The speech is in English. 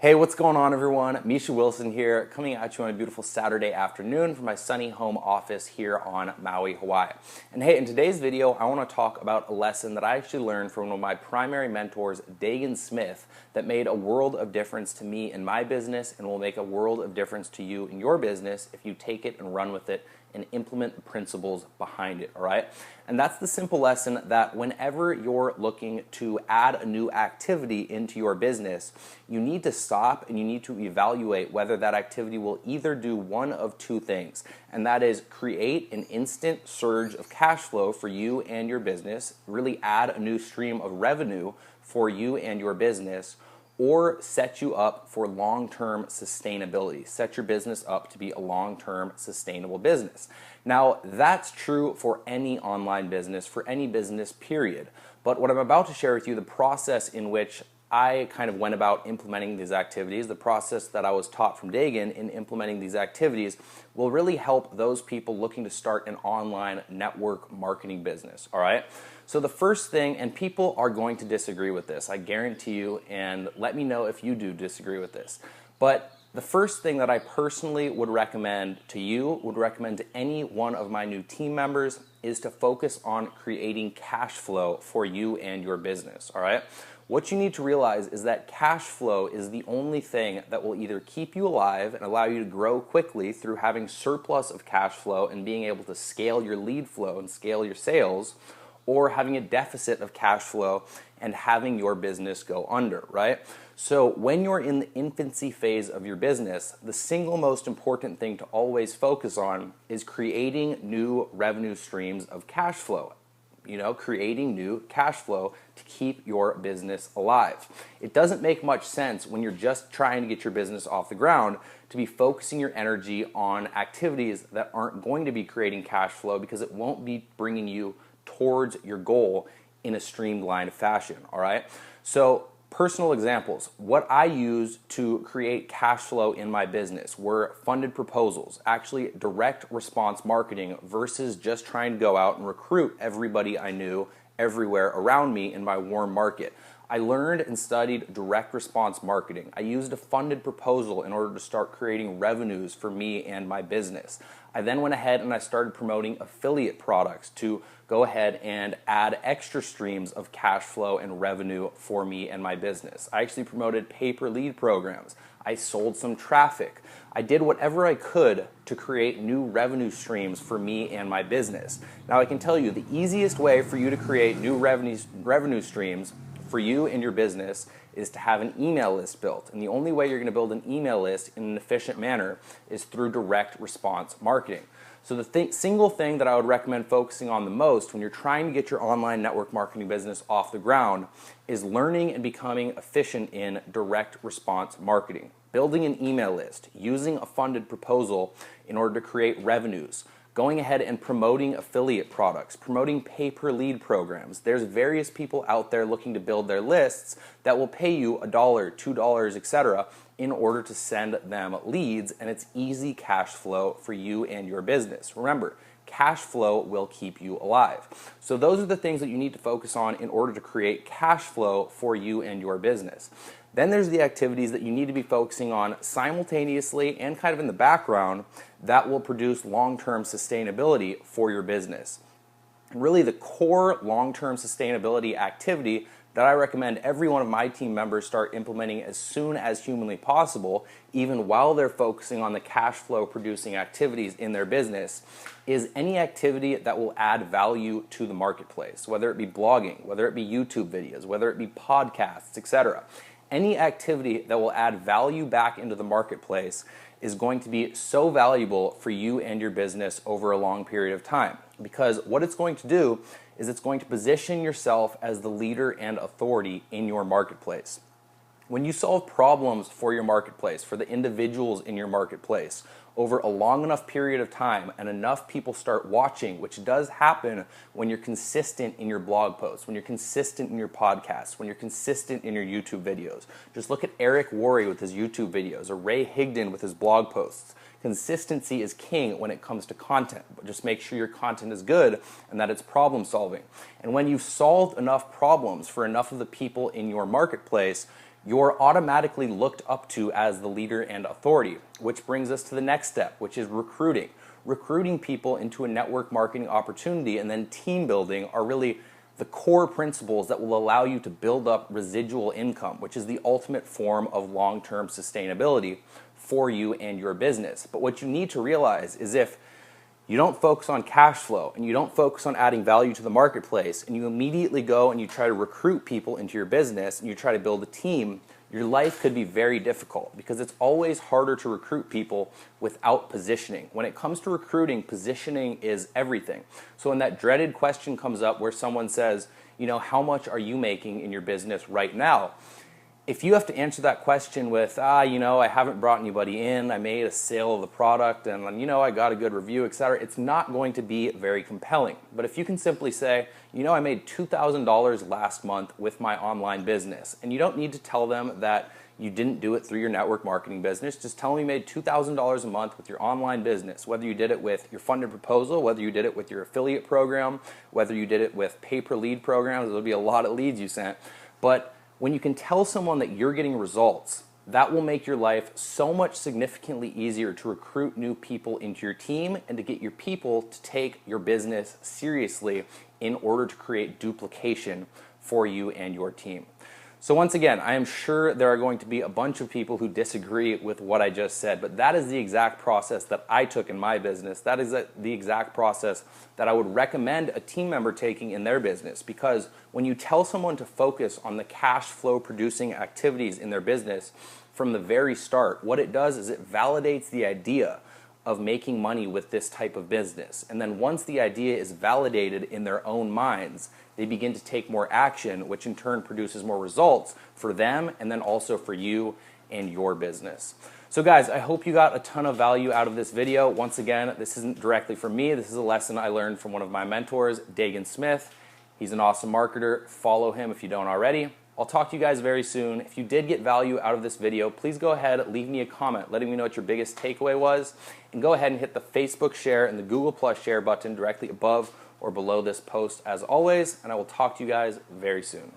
Hey, what's going on, everyone? Misha Wilson here, coming at you on a beautiful Saturday afternoon from my sunny home office here on Maui, Hawaii. And hey, in today's video, I want to talk about a lesson that I actually learned from one of my primary mentors, Dagan Smith, that made a world of difference to me in my business and will make a world of difference to you in your business if you take it and run with it and implement the principles behind it, all right? And that's the simple lesson that whenever you're looking to add a new activity into your business, you need to stop and you need to evaluate whether that activity will either do one of two things, and that is create an instant surge of cash flow for you and your business, really add a new stream of revenue for you and your business, or set you up for long-term sustainability. Set your business up to be a long-term sustainable business. Now, that's true for any online business, for any business, period. But what I'm about to share with you, the process in which I kind of went about implementing these activities, the process that I was taught from Dagan in implementing these activities, will really help those people looking to start an online network marketing business, all right? So the first thing, and people are going to disagree with this, I guarantee you, and let me know if you do disagree with this. But the first thing that I personally would recommend to you, would recommend to any one of my new team members, is to focus on creating cash flow for you and your business, all right? What you need to realize is that cash flow is the only thing that will either keep you alive and allow you to grow quickly through having surplus of cash flow and being able to scale your lead flow and scale your sales, or having a deficit of cash flow and having your business go under, right? So when you're in the infancy phase of your business, the single most important thing to always focus on is creating new revenue streams of cash flow. You know, creating new cash flow to keep your business alive. It doesn't make much sense when you're just trying to get your business off the ground to be focusing your energy on activities that aren't going to be creating cash flow, because it won't be bringing you towards your goal in a streamlined fashion, all right? So personal examples, what I use to create cash flow in my business were funded proposals, actually direct response marketing versus just trying to go out and recruit everybody I knew everywhere around me in my warm market. I learned and studied direct response marketing. I used a funded proposal in order to start creating revenues for me and my business. I then went ahead and I started promoting affiliate products to go ahead and add extra streams of cash flow and revenue for me and my business. I actually promoted pay-per-lead programs. I sold some traffic. I did whatever I could to create new revenue streams for me and my business. Now, I can tell you the easiest way for you to create new revenue streams for you and your business is to have an email list built. And the only way you're going to build an email list in an efficient manner is through direct response marketing. So the single thing that I would recommend focusing on the most when you're trying to get your online network marketing business off the ground is learning and becoming efficient in direct response marketing. Building an email list, using a funded proposal in order to create revenues, going ahead and promoting affiliate products, promoting pay-per-lead programs. There's various people out there looking to build their lists that will pay you $1, $2, etc. in order to send them leads, and it's easy cash flow for you and your business. Remember, cash flow will keep you alive. So those are the things that you need to focus on in order to create cash flow for you and your business. Then there's the activities that you need to be focusing on simultaneously and kind of in the background that will produce long-term sustainability for your business. And really the core long-term sustainability activity that I recommend every one of my team members start implementing as soon as humanly possible, even while they're focusing on the cash flow producing activities in their business, is any activity that will add value to the marketplace, whether it be blogging, whether it be YouTube videos, whether it be podcasts, etc. Any activity that will add value back into the marketplace is going to be so valuable for you and your business over a long period of time. Because what it's going to do is it's going to position yourself as the leader and authority in your marketplace. When you solve problems for your marketplace, for the individuals in your marketplace, over a long enough period of time and enough people start watching, which does happen when you're consistent in your blog posts, when you're consistent in your podcasts, when you're consistent in your YouTube videos. Just look at Eric Worre with his YouTube videos or Ray Higdon with his blog posts. Consistency is king when it comes to content, but just make sure your content is good and that it's problem solving. And when you've solved enough problems for enough of the people in your marketplace, you're automatically looked up to as the leader and authority, which brings us to the next step, which is recruiting. Recruiting people into a network marketing opportunity and then team building are really the core principles that will allow you to build up residual income, which is the ultimate form of long-term sustainability for you and your business. But what you need to realize is if you don't focus on cash flow and you don't focus on adding value to the marketplace and you immediately go and you try to recruit people into your business and you try to build a team, your life could be very difficult because it's always harder to recruit people without positioning. When it comes to recruiting, positioning is everything. So when that dreaded question comes up where someone says, you know, how much are you making in your business right now? If you have to answer that question with, you know, I haven't brought anybody in, I made a sale of the product, and, you know, I got a good review, etc., it's not going to be very compelling. But if you can simply say, you know, I made $2,000 last month with my online business, and you don't need to tell them that you didn't do it through your network marketing business, just tell them you made $2,000 a month with your online business, whether you did it with your funded proposal, whether you did it with your affiliate program, whether you did it with pay-per-lead programs. There'll be a lot of leads you sent, but when you can tell someone that you're getting results, that will make your life so much significantly easier to recruit new people into your team and to get your people to take your business seriously in order to create duplication for you and your team. So once again, I am sure there are going to be a bunch of people who disagree with what I just said, but that is the exact process that I took in my business. That is the exact process that I would recommend a team member taking in their business, because when you tell someone to focus on the cash flow producing activities in their business from the very start, what it does is it validates the idea of making money with this type of business. And then once the idea is validated in their own minds, they begin to take more action, which in turn produces more results for them and then also for you and your business. So guys, I hope you got a ton of value out of this video. Once again, this isn't directly from me. This is a lesson I learned from one of my mentors, Dagan Smith. He's an awesome marketer. Follow him if you don't already. I'll talk to you guys very soon. If you did get value out of this video, please go ahead, leave me a comment letting me know what your biggest takeaway was, and go ahead and hit the Facebook share and the Google Plus share button directly above or below this post as always, and I will talk to you guys very soon.